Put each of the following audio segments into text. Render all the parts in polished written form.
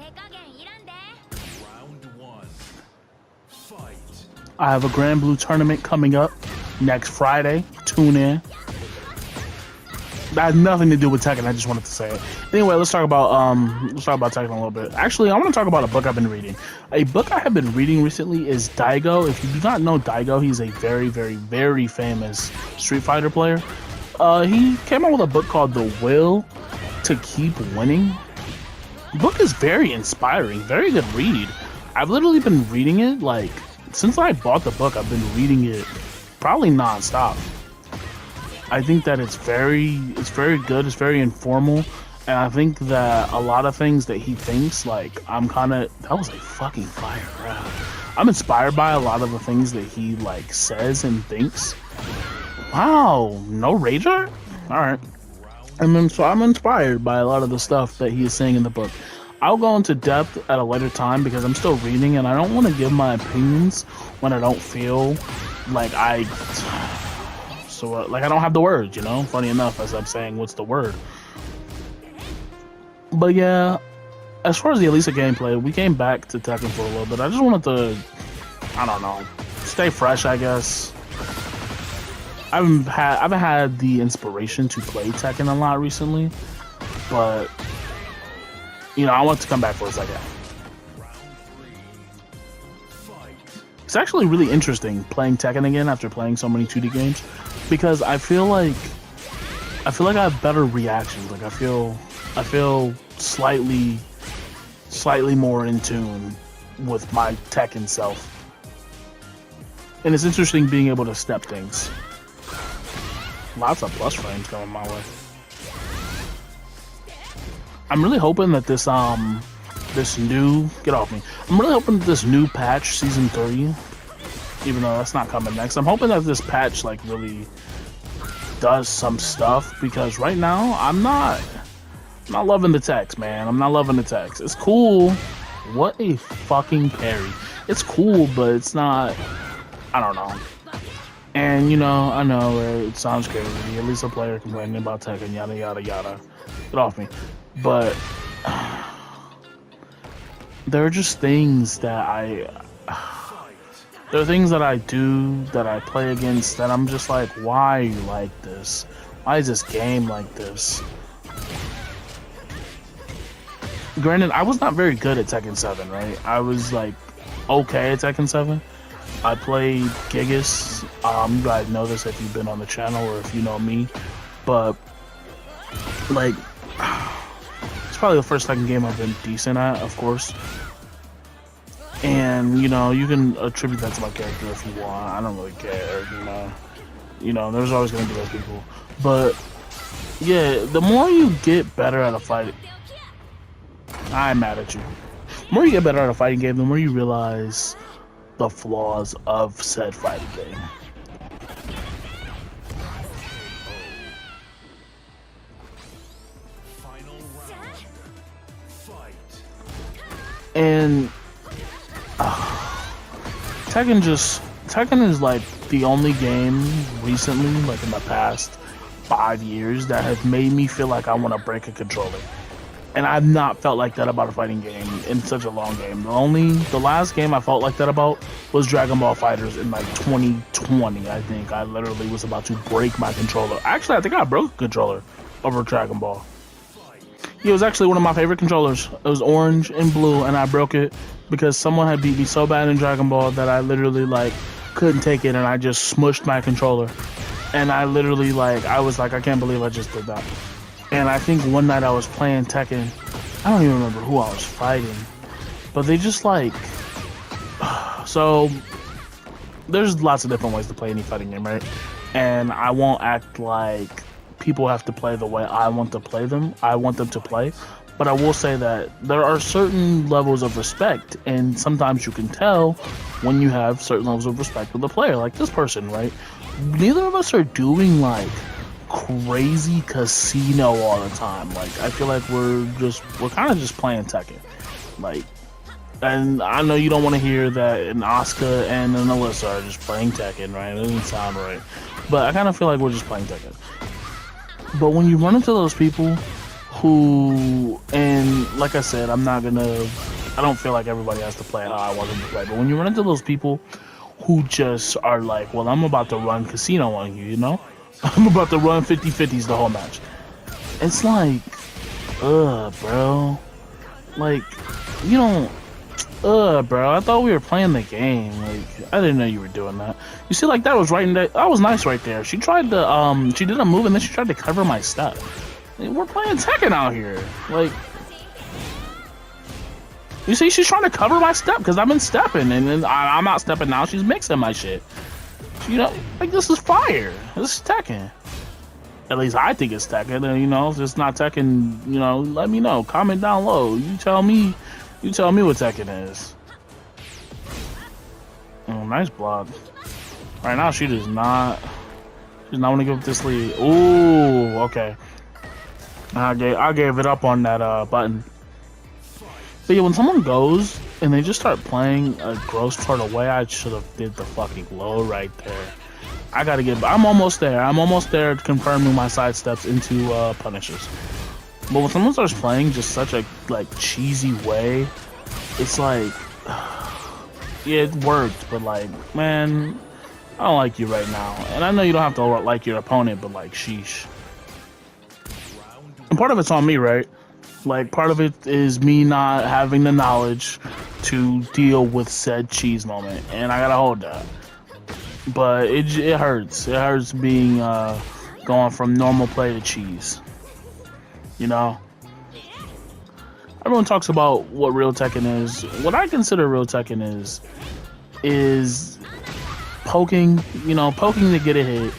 Round one. Fight. I have a Grand Blue tournament coming up next Friday. Tune in. That has nothing to do with Tekken. I just wanted to say it. Anyway, let's talk about Tekken a little bit. Actually, I want to talk about a book I've been reading. A book I have been reading recently is Daigo. If you do not know Daigo, he's a very, very, very famous Street Fighter player. He came out with a book called The Will to Keep Winning. The book is very inspiring, very good read. I've literally been reading it like since I bought the book. I've been reading it probably non-stop. I think that it's very good. It's very informal, and I think that a lot of things that he thinks, like that was a fucking fire rap. I'm inspired by a lot of the things that he like says and thinks. Wow, no rage art? All right. I'm inspired by a lot of the stuff that he is saying in the book. I'll go into depth at a later time because I'm still reading, and I don't want to give my opinions when I don't feel like I don't have the words, you know? Funny enough, as I'm saying, what's the word? But yeah, as far as the Elisa gameplay, we came back to Tekken for a little bit. I just wanted to, I don't know, stay fresh, I guess. I haven't had the inspiration to play Tekken a lot recently, but, you know, I want to come back for a second. It's actually really interesting playing Tekken again after playing so many 2D games, because I feel like I have better reactions. Like I feel slightly more in tune with my Tekken self, and it's interesting being able to step things. Lots of plus frames coming my way. I'm really hoping that this new patch, season 3, even though that's not coming next, I'm hoping that this patch like really does some stuff, because right now I'm not loving the text, man. I'm not loving the text. It's cool. What a fucking parry. It's cool, but it's not, I don't know. And you know, I know it sounds crazy. At least a player complaining about Tekken, yada yada yada. Get off me. But there are just things that I do, that I play against, that I'm just like, why are you like this? Why is this game like this? Granted, I was not very good at Tekken 7, right? I was like okay at Tekken 7. I played Gigas. You guys know this if you've been on the channel or if you know me, but like it's probably the first Tekken game I've been decent at, of course. And you know, you can attribute that to my character if you want. I don't really care, you know, there's always gonna be those people. But yeah, the more you get better at a fight, I'm mad at you. The more you get better at a fighting game, the more you realize the flaws of said fighting game. Final round. Fight. And Tekken is like the only game recently, like in the past 5 years, that has made me feel like I want to break a controller. And I've not felt like that about a fighting game in such a long game. The last game I felt like that about was Dragon Ball FighterZ in like 2020, I think. I literally was about to break my controller. Actually, I think I broke a controller over Dragon Ball. It was actually one of my favorite controllers. It was orange and blue, and I broke it because someone had beat me so bad in Dragon Ball that I literally like couldn't take it, and I just smushed my controller. And I literally I was like, I can't believe I just did that. And I think one night I was playing Tekken, I don't even remember who I was fighting, but they just so there's lots of different ways to play any fighting game, right? And I won't act like people have to play the way I want to play them. I want them to play, but I will say that there are certain levels of respect, and sometimes you can tell when you have certain levels of respect with a player, like this person, right? Neither of us are doing crazy casino all the time. I feel like we're kind of just playing Tekken. And I know you don't want to hear that an Asuka and an Alyssa are just playing Tekken, right? It doesn't sound right. But I kind of feel like we're just playing Tekken. But when you run into those people who, and like I said, I don't feel like everybody has to play how I want them to play, but when you run into those people who just are like, well, I'm about to run casino on you, you know? I'm about to run 50-50s the whole match. It's like, bro. Like, you don't, bro. I thought we were playing the game. Like, I didn't know you were doing that. You see, like, that was right in that was nice right there. She tried to, she did a move and then she tried to cover my step. We're playing Tekken out here. Like, you see, she's trying to cover my step because I've been stepping, and then I'm not stepping now. She's mixing my shit. You know, like, this is fire. This is Tekken. At least I think it's Tekken. And, you know, if it's not Tekken, you know, let me know. Comment down low. You tell me what Tekken is. Oh, nice block. Right now, she does not. She's not want to give up this lead. Ooh, okay. I gave it up on that button. But yeah, when someone goes and they just start playing a gross part away, I should have did the fucking low right there. I'm almost there. I'm almost there confirming my side steps into punishes. But when someone starts playing just such a like cheesy way, it's like, yeah, it worked, but like, man, I don't like you right now. And I know you don't have to like your opponent, but like, sheesh. And part of it's on me, right? Like, part of it is me not having the knowledge to deal with said cheese moment, and I gotta hold that. But it hurts. It hurts being going from normal play to cheese. You know? Everyone talks about what real Tekken is. What I consider real Tekken is poking, you know, poking to get a hit.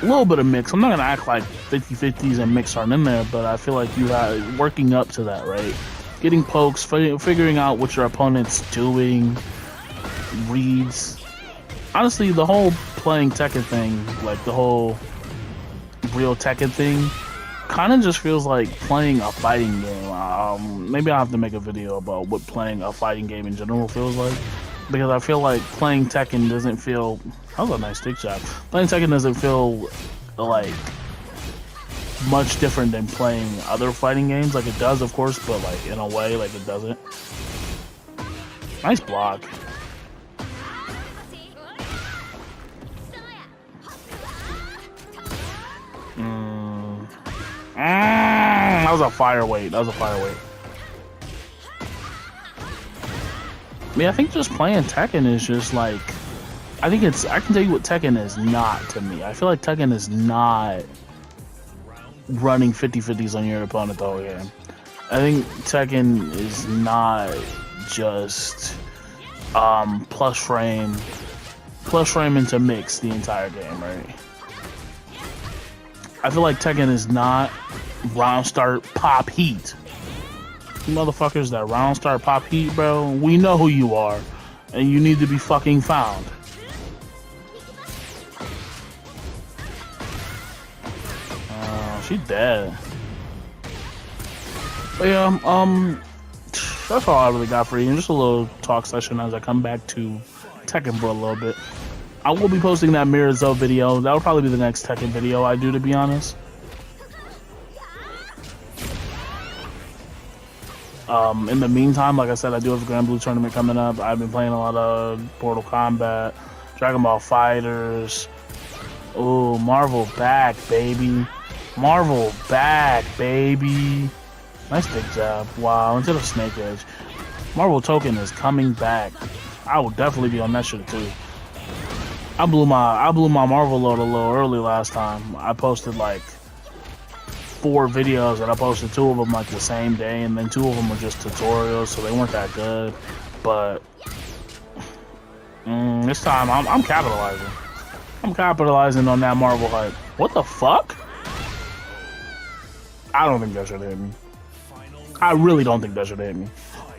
A little bit of mix. I'm not gonna act like 50-50s and mix aren't in there, but I feel like you are working up to that, right? Getting pokes, figuring out what your opponent's doing, reads. Honestly, the whole playing Tekken thing, like the whole real Tekken thing, kind of just feels like playing a fighting game. Maybe I'll have to make a video about what playing a fighting game in general feels like, because I feel like playing Tekken doesn't feel. That was a nice stick shot. Playing Tekken doesn't feel like much different than playing other fighting games. Like it does, of course, but like in a way, like it doesn't. Nice block. That was a fire weight. That was a fire weight. I mean, I think just playing Tekken is just like, I can tell you what Tekken is not to me. I feel like Tekken is not running 50-50s on your opponent the whole game. I think Tekken is not just plus frame into mix the entire game, right? I feel like Tekken is not round start pop heat. You motherfuckers that round start pop heat, bro, we know who you are, and you need to be fucking found. She dead. But yeah, that's all I really got for you. Just a little talk session as I come back to Tekken for a little bit. I will be posting that Mirror Zo video. That will probably be the next Tekken video I do, to be honest. In the meantime, like I said, I do have a Grand Blue tournament coming up. I've been playing a lot of Mortal Kombat, Dragon Ball Fighters. Oh, Marvel back, baby. Marvel back, baby. Nice big jab. Wow, instead of Snake Edge. Marvel Token is coming back. I will definitely be on that shit too. I blew my Marvel load a little early last time. I posted like 4 videos, and I posted 2 of them like the same day, and then 2 of them were just tutorials, so they weren't that good. But this time I'm capitalizing. I'm capitalizing on that Marvel hype. What the fuck? I don't think that should hit me. I really don't think that should hit me.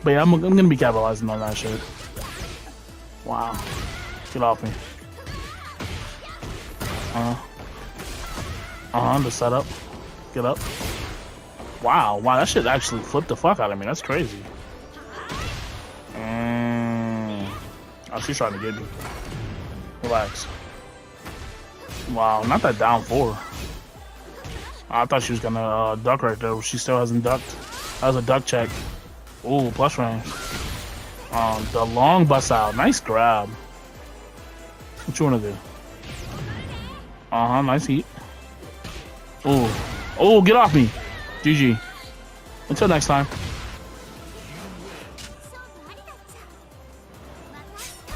But yeah, I'm gonna be capitalizing on that shit. Wow. Get off me. The setup. Get up. Wow, that shit actually flipped the fuck out of me. That's crazy. Oh, she's trying to get me. Relax. Wow, not that down 4. I thought she was gonna duck right there. She still hasn't ducked. That was a duck check. Ooh, plus range. The long bust out. Nice grab. What you wanna do? Nice heat. Ooh. Oh, get off me. GG. Until next time.